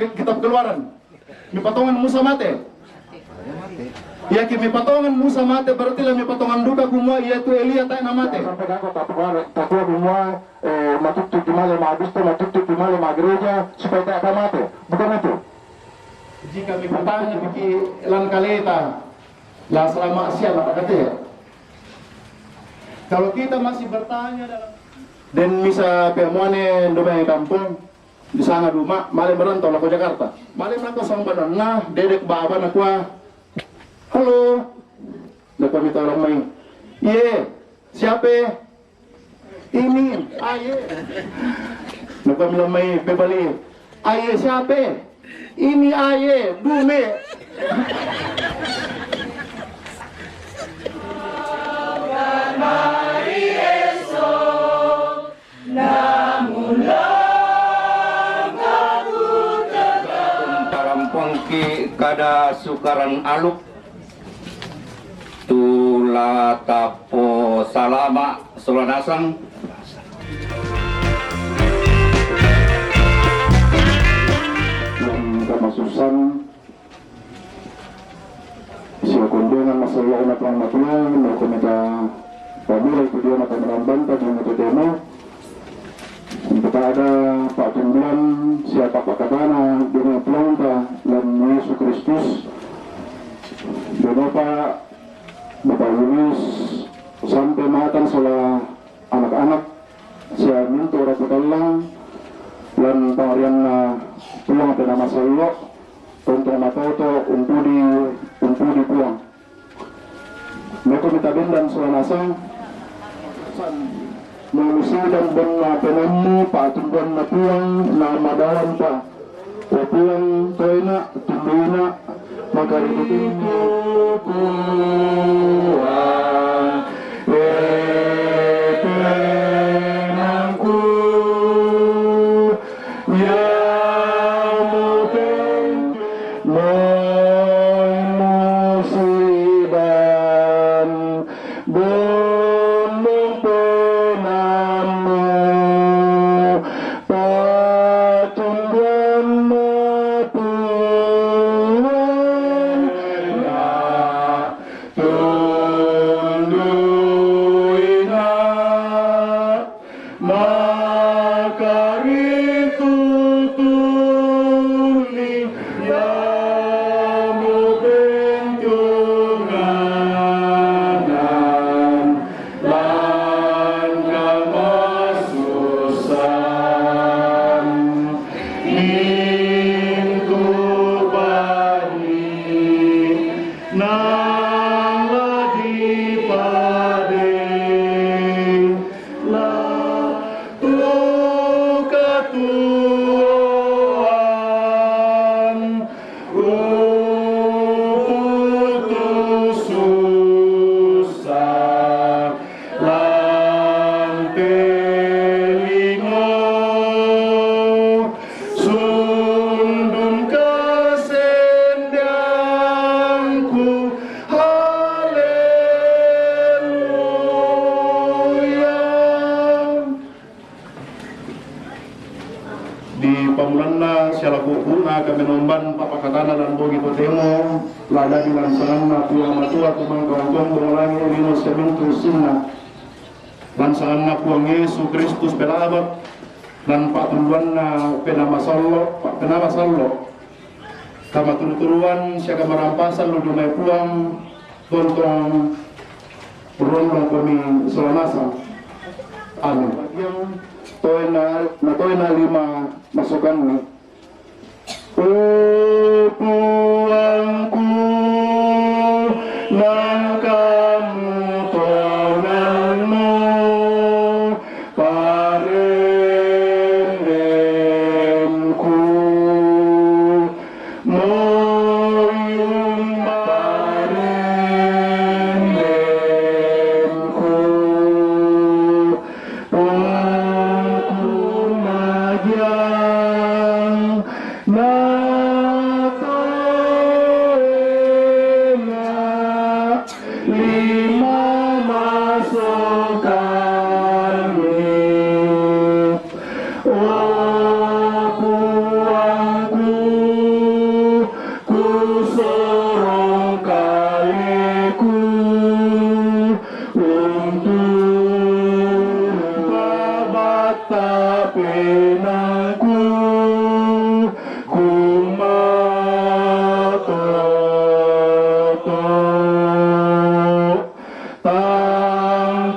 kitab Keluaran. Mi patongan Musa mate. Ya kimi patongan Musa mate berarti lah mi patongan duka kumua iya tu Elia tak na mate. Sampai dapat tatua kumua matutu kimale magisto matutu kimale magreja supaya tak ada mate. Bukan itu. Jika mi patanya biki lan kaleta lah selama Asia mata kata ya. Kalau kita masih bertanya dalam dan misa pemuane domai kampung di sana rumah malam merantau lah ke Jakarta. Malam nak sang badan nah dedek baba nak halo. Dapat minta orang main. Iya, siapa? Ini, aye. Dapat bilang main bebali. Aye siapa? Ini aye, Bume. Pongki kada sukaran aluk tula tapo salama solanasang yang kamasusan siya kunjungan masalah anak rahmatnya mereka pabila itu dia akan menambanta di itu tema untuk ada Pak Tumbuhan siapa Pak Katana dengan pelonta dan Yesus Kristus dan Bapak Yunis sampai matang salah anak-anak saya minta Rasulullah dan pengarian pulang ke nama Allah untuk matoto untuk di pulang mereka minta dan selanasang mengusulkan benda penemu Pak Tumbuhan na pulang nama dalam Pak pulang toina tumbuhina maka itu pulang penangku ya mungkin musiban bunuh penamu Patumbuhan matuan na tunduina makaritu tuli ya mubentunganan lan kamasusan itu bani nang lagi pade la tukatuan putus susah lan telingo sundun kesendangku haleluya. Di pamulana siala kukuna kami nomban papakatana dan bogi temo lada di lansangan puang matua kumang kawangkong bumalangi lino sementu sinna lansangan puang Yesus Kristus pelabat dan Pak Tumbuhan penama sallo Pak penama sallo kama turuan siaga merampasan lu dumai puang tontong rondong kami solanasa amin yang toina lima masukan nih puangku nan kamu tonganmu parendemku moyum parendemku puangku majang matoena lima masukan oh puangku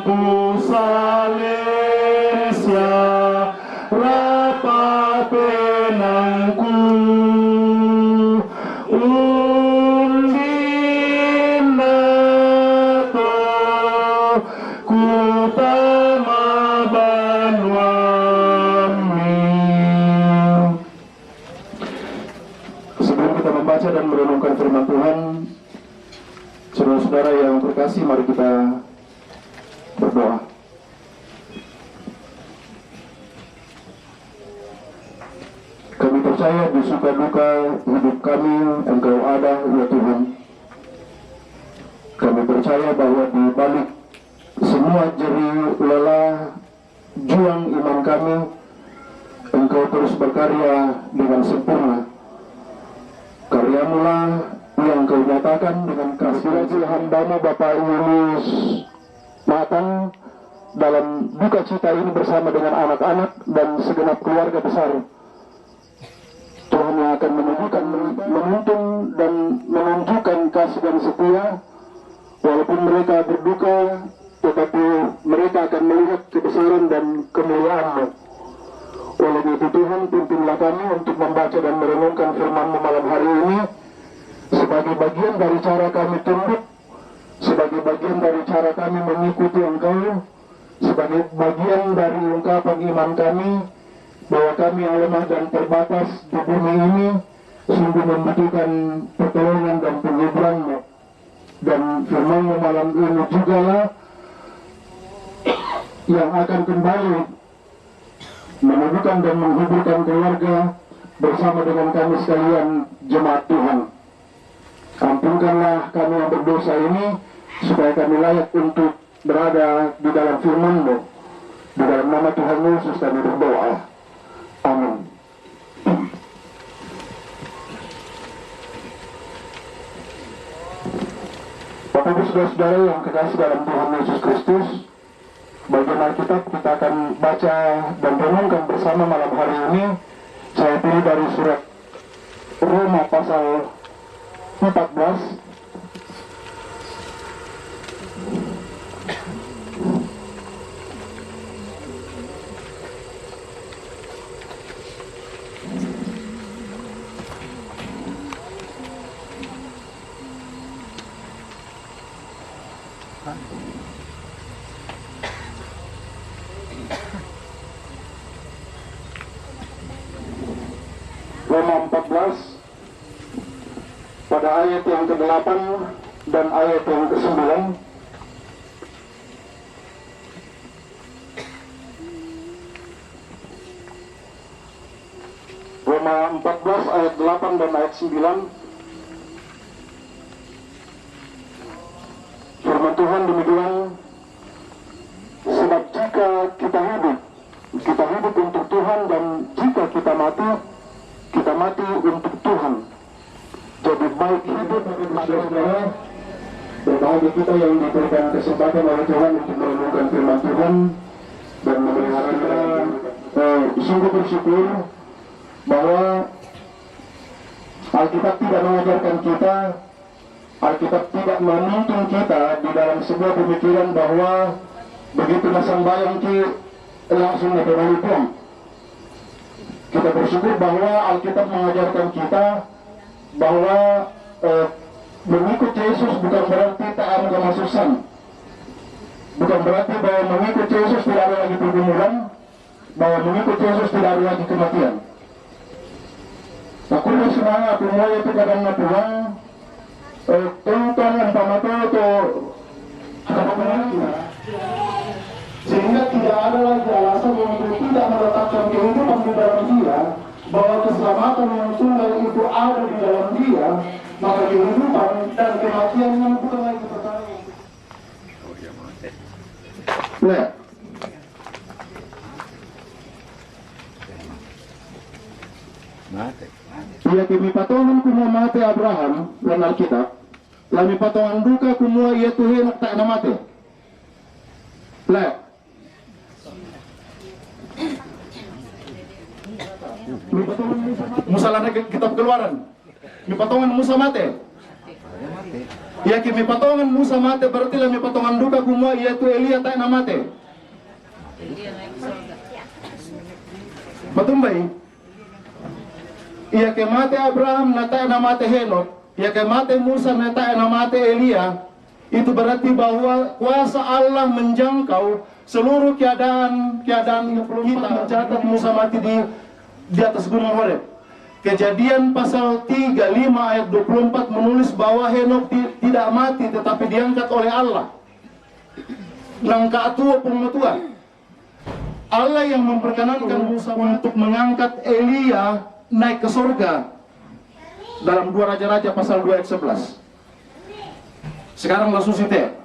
ku Salesya rapa penangku undina to ku tama banwami. Sebelum kita membaca dan merenungkan firman Tuhan, saudara-saudara yang terkasih, mari kita berdoa. Kami percaya di suka duka hidup kami, Engkau ada, ya Tuhan. Kami percaya bahwa di balik semua jerih lelah juang iman kami, Engkau terus berkarya dengan sempurna. Karyamu lah yang Kau nyatakan dengan kasih hamba-Mu Bapak Yulius Matang dalam duka cita ini bersama dengan anak-anak dan segenap keluarga besar. Tuhan yang akan menuntun dan menunjukkan kasih dan setia, walaupun mereka berduka, tetapi mereka akan melihat kebesaran dan kemuliaan-Mu. Oleh itu Tuhan, pimpinlah kami untuk membaca dan merenungkan firman-Mu malam hari ini, sebagai bagian dari cara kami tunduk, sebagai bagian dari cara kami mengikuti Engkau, sebagai bagian dari ungkapan iman kami, bahwa kami yang lemah dan terbatas di bumi ini sungguh membutuhkan pertolongan dan penghiburan-Mu. Dan firman-Mu malam ini juga lah yang akan kembali meneguhkan dan menghiburkan keluarga bersama dengan kami sekalian jemaat Tuhan. Ampunkanlah kami yang berdosa ini, supaya kami layak untuk berada di dalam firman-Mu. Di dalam nama Tuhan Yesus kami berdoa. Amin. Bapak Ibu saudara-saudara yang kekasih dalam Tuhan Yesus Kristus, bagian Alkitab kita akan baca dan renungkan bersama malam hari ini. Saya pilih dari surat Roma pasal 14. Roma 14 pada ayat yang ke-8 dan ayat yang ke-9. Roma 14 ayat 8 dan ayat 9. Firman Tuhan demikian, sebab jika kita hidup untuk Tuhan, dan jika kita mati untuk Tuhan. Jadi baik hidup saudara, berbahagia kita yang diberikan kesempatan oleh Tuhan untuk merenungkan firman Tuhan dan memelihara kita. Sungguh bersyukur bahwa Alkitab tidak mengajarkan kita, Alkitab tidak menuntun kita di dalam sebuah pemikiran bahwa begitu masang bayang langsung naik pulang. Kita bersyukur bahwa Alkitab mengajarkan kita bahwa mengikut Yesus bukan berarti taat kemasusan, bukan berarti bahwa mengikut Yesus tidak ada lagi pergumulan, bahwa mengikut Yesus tidak ada lagi kematian. Aku semangat semua itu kadang Tuhan tonton umpama itu sehingga tidak ada lagi alasan untuk tidak meletakkan kehidupan di dalam dia, bahwa keselamatan yang tunggal itu ada di dalam dia, maka kehidupan dan kematian yang bukan lagi pertanyaan. Nah, ia kami patongan kumua mati Abraham dan Alkitab, lami patongan duka kumua ia Tuhan tak na mati. Lah, Musa lana kitab Keluaran. Ni patongan Musa mati. Ya kimi patongan Musa mate berarti lah mi patongan duka kumua yaitu Elia tak na mate. Batumbai. Iya ke mate Abraham na tak na mate Henok, ya ke mate Musa na tak na mate Elia. Itu berarti bahwa kuasa Allah menjangkau seluruh keadaan kita mencatat Musa mati di atas gunung Horeb. Kejadian pasal 35 ayat 24 menulis bahwa Henok tidak mati tetapi diangkat oleh Allah. Nangka atua pematua. Allah yang memperkenankan Musa untuk mengangkat Elia naik ke surga dalam 2 Raja-Raja pasal 2 ayat 11. Sekarang langsung site.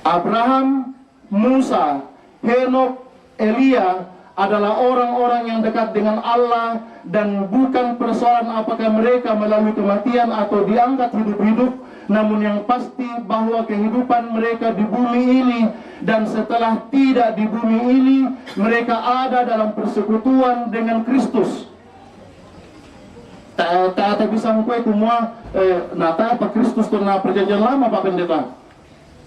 Abraham, Musa, Henok, Elia adalah orang-orang yang dekat dengan Allah dan bukan persoalan apakah mereka melalui kematian atau diangkat hidup-hidup, namun yang pasti bahwa kehidupan mereka di bumi ini dan setelah tidak di bumi ini mereka ada dalam persekutuan dengan Kristus. Tak bisa kue kumua nata apa Kristus tu na perjanjian lama Pak Pendeta.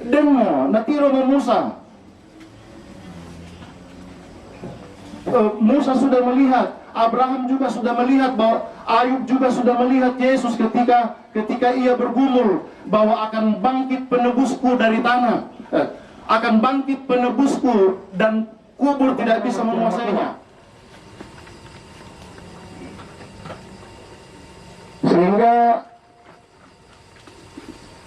Demo natiro Musa. Musa sudah melihat, Abraham juga sudah melihat, bahwa Ayub juga sudah melihat Yesus ketika ia bergumul bahwa akan bangkit penebusku dari tanah, akan bangkit penebusku dan kubur tidak bisa menguasainya. Sehingga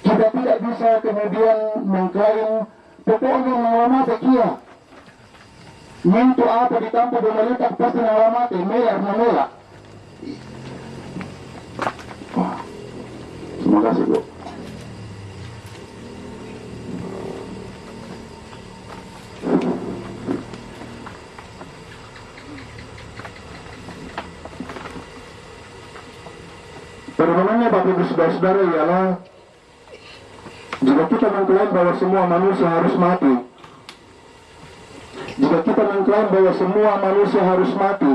kita tidak bisa kemudian mengklaim pokoknya mengalamati kia. Mintu apa ditampu domalitak pasti mengalamati, melar menolak. Terima kasih Bu. Permohonannya Bapak Ibu Saudara-saudara ialah jika kita mengklaim bahwa semua manusia harus mati, jika kita mengklaim bahwa semua manusia harus mati,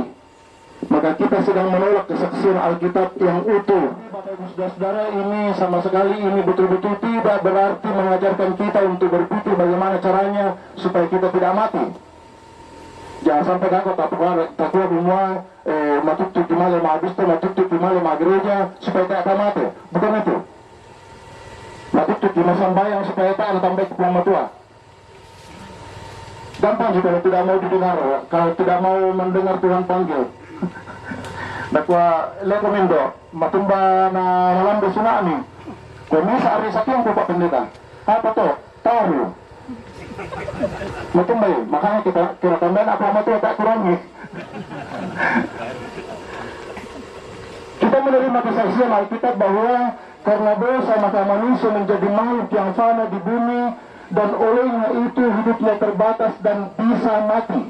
maka kita sedang menolak kesaksian Alkitab yang utuh. Bapak Ibu Saudara-saudara, ini sama sekali ini betul-betul tidak berarti mengajarkan kita untuk berpikir bagaimana caranya supaya kita tidak mati. Jangan sampai kakak takwa semua matutup di malam abista, matutup di malam gereja supaya tak akan mati. Bukan itu. Matutup di sambayang supaya tak ada tambah pulang tua. Gampang sih kalau tidak mau didengar, kalau tidak mau mendengar Tuhan panggil. Dakwa rekomendo matumba na malambo tsunami. Komisa ari sakyang po Pak Pendeta. Apa to? Tahu. Matumba yun. Makanya kita tambahin apa matua tak kurangi. Kita menerima kesaksian Alkitab bahwa karena dosa maka manusia menjadi makhluk yang fana di bumi dan olehnya itu hidupnya terbatas dan bisa mati.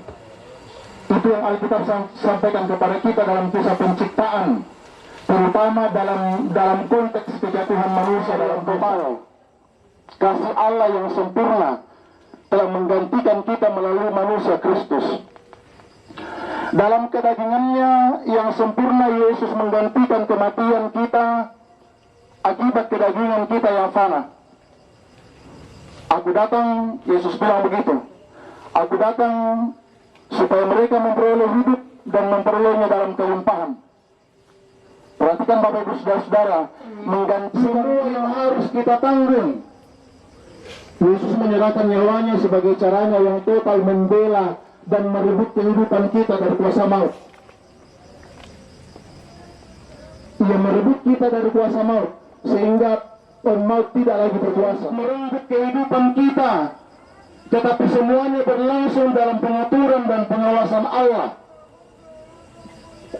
Itu yang Alkitab sampaikan kepada kita dalam kisah penciptaan, terutama dalam konteks kejatuhan manusia dalam total. Kasih Allah yang sempurna telah menggantikan kita melalui manusia Kristus. Dalam kedagingannya yang sempurna, Yesus menggantikan kematian kita akibat kedagingan kita yang fana. Aku datang, Yesus bilang begitu. Aku datang supaya mereka memperoleh hidup dan memperolehnya dalam kelimpahan. Perhatikan Bapak Ibu Saudara-saudara, mengganti semua yang harus kita tanggung. Yesus menyerahkan nyawanya sebagai caranya yang total membela dan merebut kehidupan kita dari kuasa maut. Ia merebut kita dari kuasa maut sehingga maut tidak lagi berkuasa. Merenggut kehidupan kita, tetapi semuanya berlangsung dalam pengaturan dan pengawasan Allah.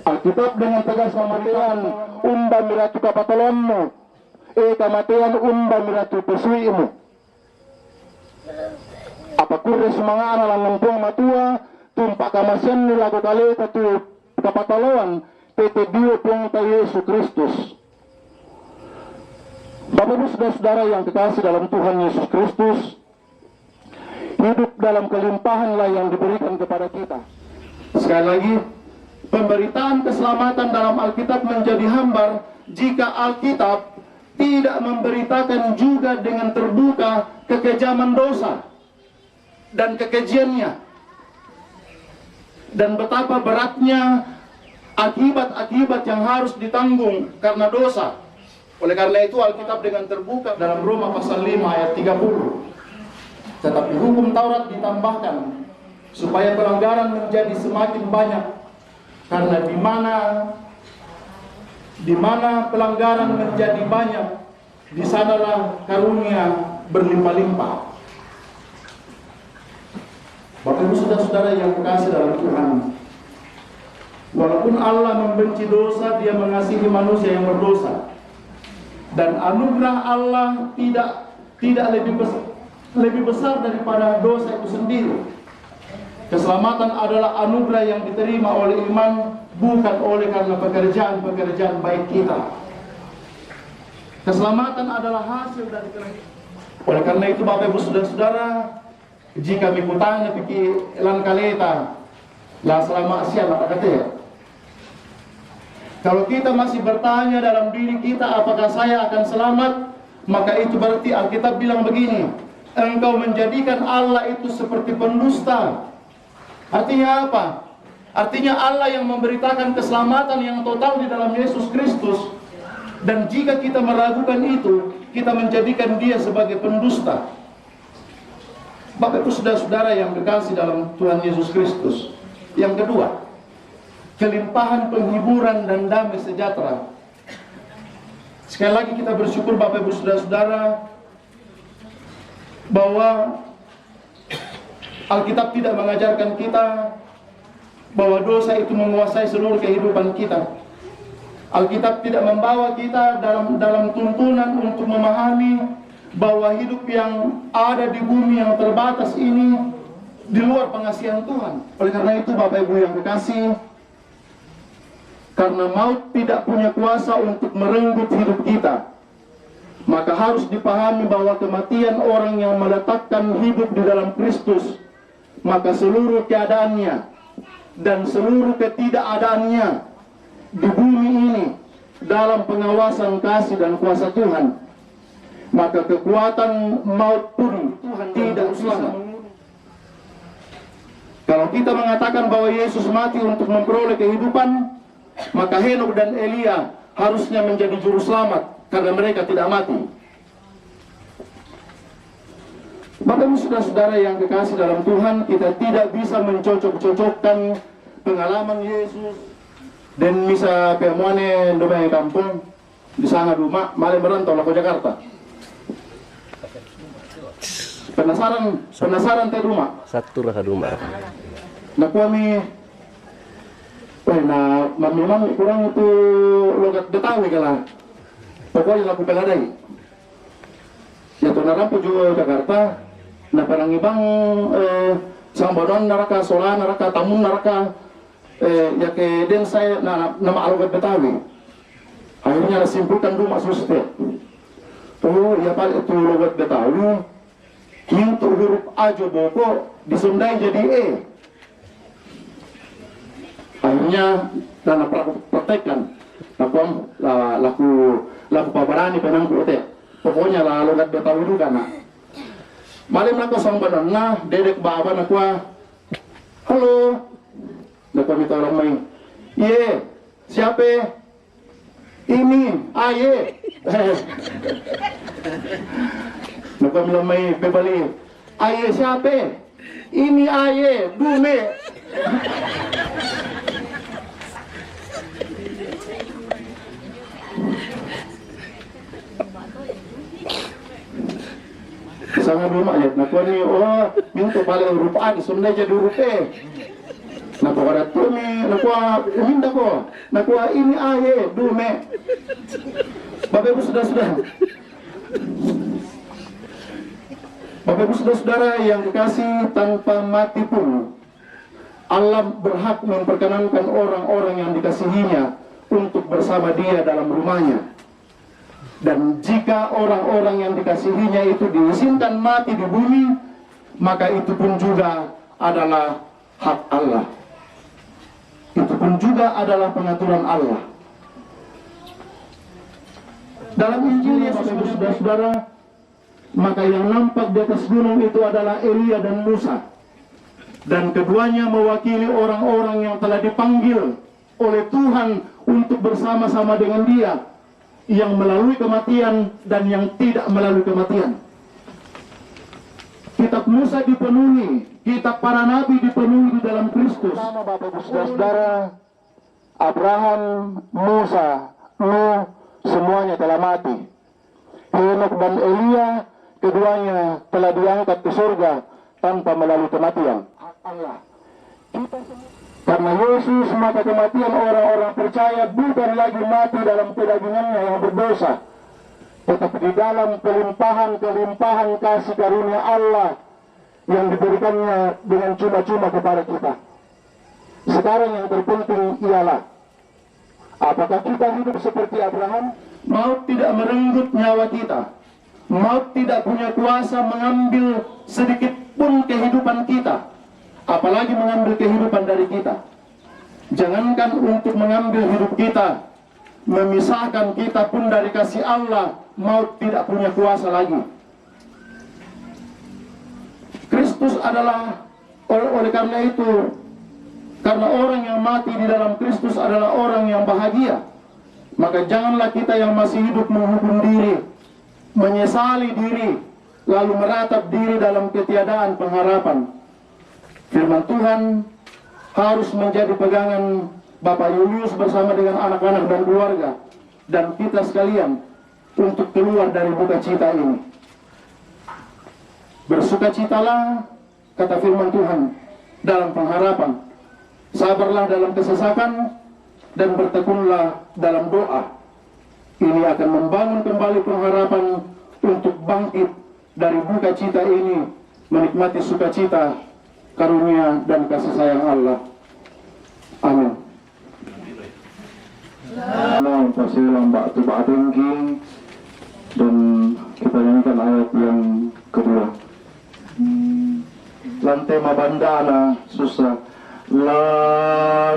Alkitab dengan tegas mematikan umba miratu kapatolonmu, kamatian umba miratu pesuimu. Apa kurres mga analang ngempong matua, tumpak kamasian nila ko kalita tu kapataloan, tete biyo pong ta Yesus Kristus. Bapak Ibu Saudara-saudara yang kekasih dalam Tuhan Yesus Kristus, hidup dalam kelimpahanlah yang diberikan kepada kita. Sekali lagi, pemberitaan keselamatan dalam Alkitab menjadi hambar jika Alkitab tidak memberitakan juga dengan terbuka kekejaman dosa dan kekejiannya, dan betapa beratnya akibat-akibat yang harus ditanggung karena dosa. Oleh karena itu Alkitab dengan terbuka dalam Roma pasal 5 ayat 30. Tetapi hukum Taurat ditambahkan supaya pelanggaran menjadi semakin banyak, karena di mana pelanggaran menjadi banyak, di sanalah karunia berlimpah-limpah. Bapak Ibu saudara-saudara yang kekasih dalam Tuhan, walaupun Allah membenci dosa, Dia mengasihi manusia yang berdosa. Dan anugerah Allah tidak lebih besar daripada dosa itu sendiri. Keselamatan adalah anugerah yang diterima oleh iman, bukan oleh karena pekerjaan-pekerjaan baik kita. Keselamatan adalah hasil dari kerajaan. Oleh karena itu Bapak Ibu saudara-saudara, jika mikutanya pikir lan kaleta lah selama siang apa kata, kalau kita masih bertanya dalam diri kita apakah saya akan selamat, maka itu berarti Alkitab bilang begini, engkau menjadikan Allah itu seperti pendusta. Artinya apa? Artinya Allah yang memberitakan keselamatan yang total di dalam Yesus Kristus, dan jika kita meragukan itu, kita menjadikan Dia sebagai pendusta. Bapak Ibu saudara-saudara yang kekasih dalam Tuhan Yesus Kristus. Yang kedua, kelimpahan penghiburan dan damai sejahtera. Sekali lagi kita bersyukur Bapak Ibu saudara-saudara bahwa Alkitab tidak mengajarkan kita bahwa dosa itu menguasai seluruh kehidupan kita. Alkitab tidak membawa kita dalam tuntunan untuk memahami bahwa hidup yang ada di bumi yang terbatas ini di luar pengasihan Tuhan. Oleh karena itu Bapak Ibu yang kekasih, karena maut tidak punya kuasa untuk merenggut hidup kita, maka harus dipahami bahwa kematian orang yang meletakkan hidup di dalam Kristus, maka seluruh keadaannya dan seluruh ketidakadaannya di bumi ini dalam pengawasan kasih dan kuasa Tuhan, maka kekuatan maut pun Tuhan tidak bisa. Kalau kita mengatakan bahwa Yesus mati untuk memperoleh kehidupan, maka Henok dan Elia harusnya menjadi juru selamat karena mereka tidak mati. Bapak Ibu saudara-saudara yang kekasih dalam Tuhan, kita tidak bisa mencocok-cocokkan pengalaman Yesus dan bisa kemuane domai kampung di sana rumah malam merantau ke Jakarta. Penasaran teh rumah. Satu rasa rumah. Nah kami memang kurang itu logat Betawi kalah. Pokoknya laku peladai. Ya tuh narampu juga Jakarta. Nah parang ibang Sambodon naraka, Sola naraka, Tamun naraka, ya ke den saya nama logat Betawi. Akhirnya simpulkan rumah suste. Oh ya paling itu logat Betawi. Mintu huruf ajo boko disundai jadi e. Akhirnya dana praktekkan laku pabarani penangku ete. Pokoknya lah logat Betawi dulu kana. Malam nako sangbanan na dedek baba nakwa. Halo. Nako minta orang main. Ye, siapa? Ini, aye. Nako bilang main bebali. Aye siapa? Ini aye, dume. Sangat rumah ya, nak ni minta balik huruf A disundai jadi huruf E. Nak pada tu ni, nak minta ko, nak ini A ye, dume. Bapak Ibu saudara-saudara, Bapak Ibu saudara-saudara yang dikasih, tanpa mati pun Allah berhak memperkenankan orang-orang yang dikasihinya untuk bersama Dia dalam rumahnya. Dan jika orang-orang yang dikasihinya itu diizinkan mati di bumi, maka itu pun juga adalah hak Allah. Itu pun juga adalah pengaturan Allah. Dalam Injil Yesus, saudara-saudara, maka yang nampak di atas gunung itu adalah Elia dan Musa. Dan keduanya mewakili orang-orang yang telah dipanggil oleh Tuhan untuk bersama-sama dengan Dia, yang melalui kematian dan yang tidak melalui kematian. Kitab Musa dipenuhi, kitab para nabi dipenuhi di dalam Kristus. Sama Bapak Ibu Saudara, Abraham, Musa, Nuh, semuanya telah mati. Henok dan Elia, keduanya telah diangkat ke surga tanpa melalui kematian. Allah. Karena Yesus, maka kematian orang-orang percaya bukan lagi mati dalam kedagingannya yang berdosa, tetapi di dalam kelimpahan kasih karunia Allah yang diberikannya dengan cuma-cuma kepada kita. Sekarang yang terpenting ialah, apakah kita hidup seperti Abraham? Maut tidak merenggut nyawa kita. Maut tidak punya kuasa mengambil sedikit pun kehidupan kita, apalagi mengambil kehidupan dari kita. Jangankan untuk mengambil hidup kita, memisahkan kita pun dari kasih Allah, maut tidak punya kuasa lagi. Kristus adalah, oleh karena itu, karena orang yang mati di dalam Kristus adalah orang yang bahagia, maka janganlah kita yang masih hidup menghukum diri, menyesali diri, lalu meratap diri dalam ketiadaan pengharapan. Firman Tuhan harus menjadi pegangan Bapak Julius bersama dengan anak-anak dan keluarga, dan kita sekalian, untuk keluar dari duka cita ini. Bersukacitalah, kata firman Tuhan, dalam pengharapan. Sabarlah dalam kesesakan, dan bertekunlah dalam doa. Ini akan membangun kembali pengharapan untuk bangkit dari duka cita ini, menikmati sukacita, karunia dan kasih sayang Allah. Amin. Salam pasilang batu tinggi, dan kita nyanyikan ayat yang kedua. Lantema bandana susah. Lantema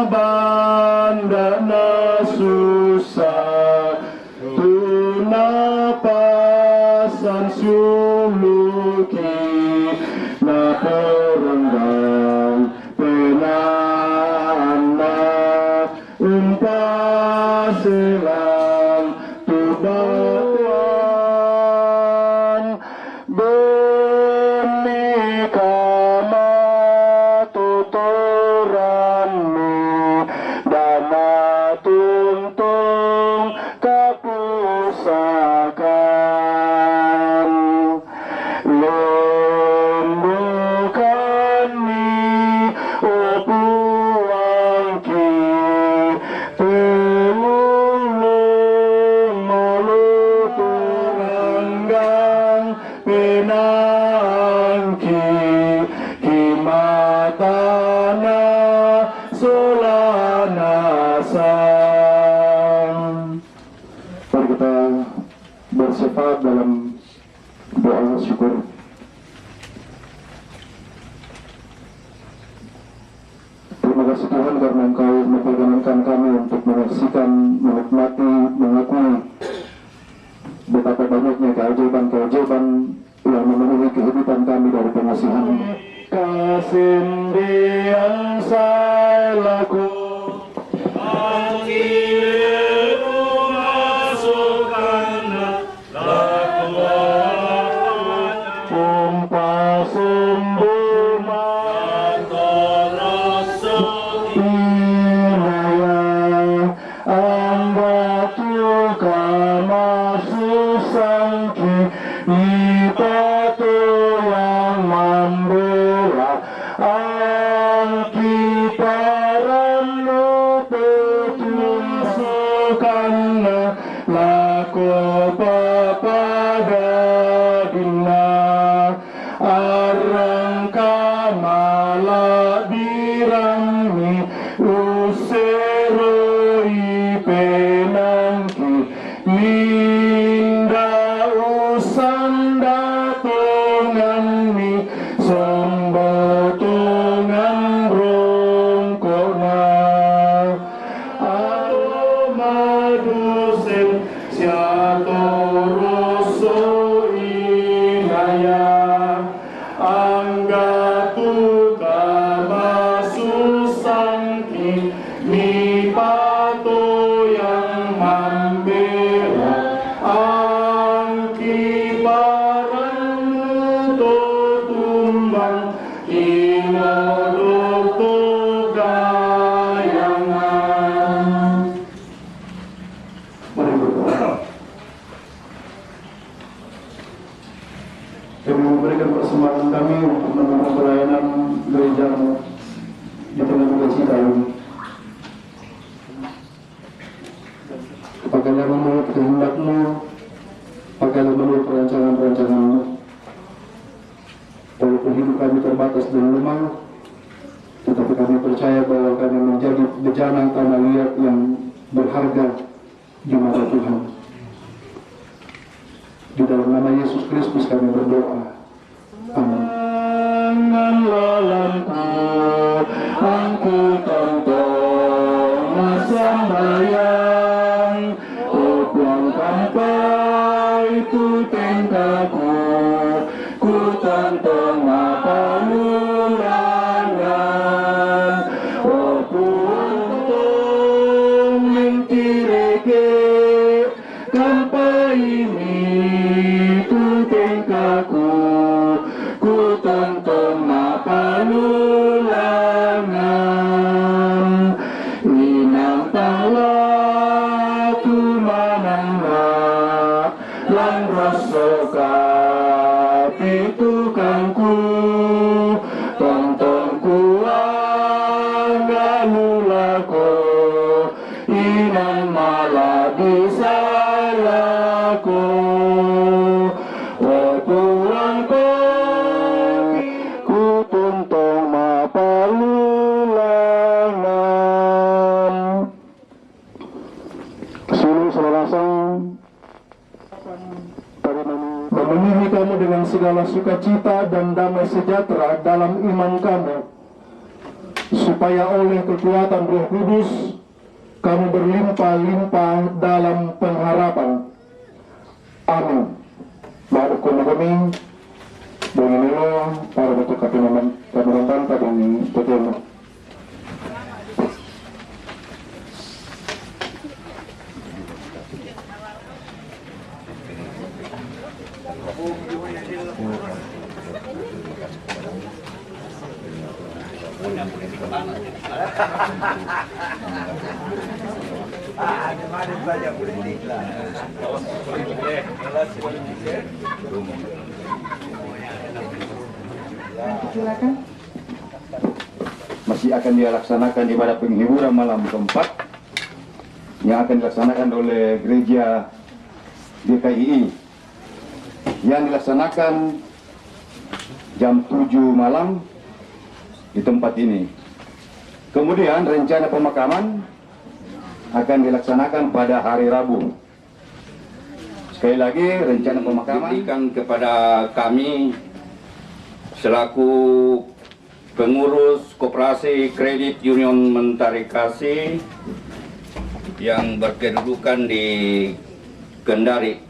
bandana susah, tunapasan suluki, na perenggang penana, umpasilang tubatuan, benika matuturanmu, dana tuntung kapusakan, lembukani opuangki, pelulung muluturanggang penangki, kimatana solanasam. Mari kita bersyafaat dalam doa syukur. Terima kasih Tuhan karena Engkau memperkenankan kami untuk menyaksikan, menikmati, mengakui betapa banyaknya keajaiban-keajaiban yang memenuhi kehidupan kami dari pengasihan. Kesendian saya laku, Sen timbang inodok tugayangan. Mari berdoa. Kami memberikan persembahan kami untuk menambah pelayanan gereja-Mu di tengah duka cita ini. Pakailah menurut kehendak-Mu, pakailah menurut perancangan-perancangan-Mu. Walaupun hidup kami terbatas dan lemah, tetapi kami percaya bahwa kami menjadi bejana tanah liat yang berharga di mata Tuhan. Di dalam nama Yesus Kristus kami berdoa. Amin. Aku tonton sembahyang, ukuang kampai tu tengkaku, ku tonton apa mulangan, ukuang mentireke kampai ini tu tengkaku, ku tonton apa mulangan, inang tanglah tu mananglah lang rasoka itu kangku tontonku anganulako inang malah disalako wapurangko ku tuntong mapalulangan. Sulung selarasang memenuhi kamu dengan segala sukacita dan damai sejahtera dalam iman kamu, supaya oleh kekuatan Roh Kudus kamu berlimpah-limpah dalam pengharapan. Amin. Baru kami dengan para betul kami nonton pada betul. Masih akan dilaksanakan ibadah penghiburan malam keempat yang akan dilaksanakan oleh gereja GKII yang dilaksanakan jam 7 malam di tempat ini. Kemudian rencana pemakaman akan dilaksanakan pada hari Rabu. Sekali lagi rencana pemakaman diberikan kepada kami selaku pengurus Koperasi Kredit Union Mentari Kasih yang berkedudukan di Kendari.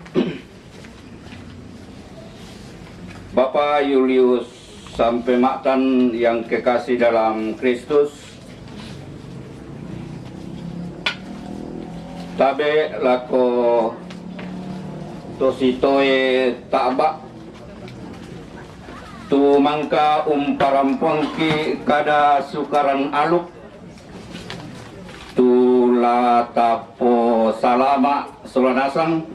Bapak Julius Sampai Maktan yang kekasih dalam Kristus, tabe lako tositoe tabak tu mangka parampongki kada sukaran aluk tu latapo salama solanasang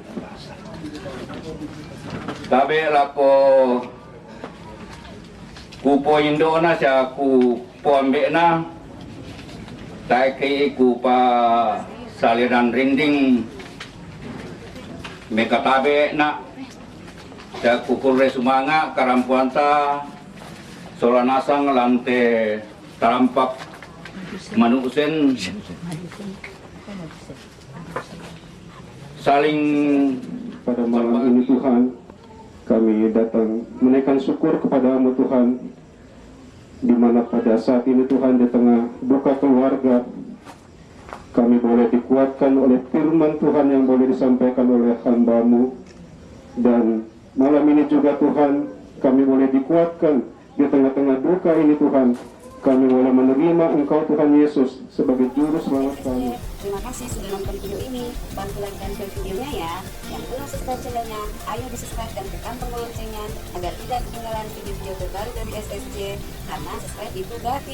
tabe lako kupo indona siya kupo ambena taiki kupa saliran rinding mekatabe na siya kukulre sumanga karampuanta solanasang lante tarampak manusen saling Pada malam ini Tuhan, kami datang menaikkan syukur kepada-Mu Tuhan, di mana pada saat ini Tuhan di tengah duka keluarga, kami boleh dikuatkan oleh firman Tuhan yang boleh disampaikan oleh hamba-Mu. Dan malam ini juga Tuhan, kami boleh dikuatkan di tengah-tengah duka ini Tuhan, Kami wala menerima Engkau Tuhan Yesus sebagai Juru Selamat kami. Terima kasih sudah nonton video ini. Bantu like dan share videonya ya. Yang belum subscribe channelnya, ayo di subscribe dan tekan tombol loncengnya agar tidak ketinggalan video-video terbaru dari SSJ. Karena subscribe itu gratis.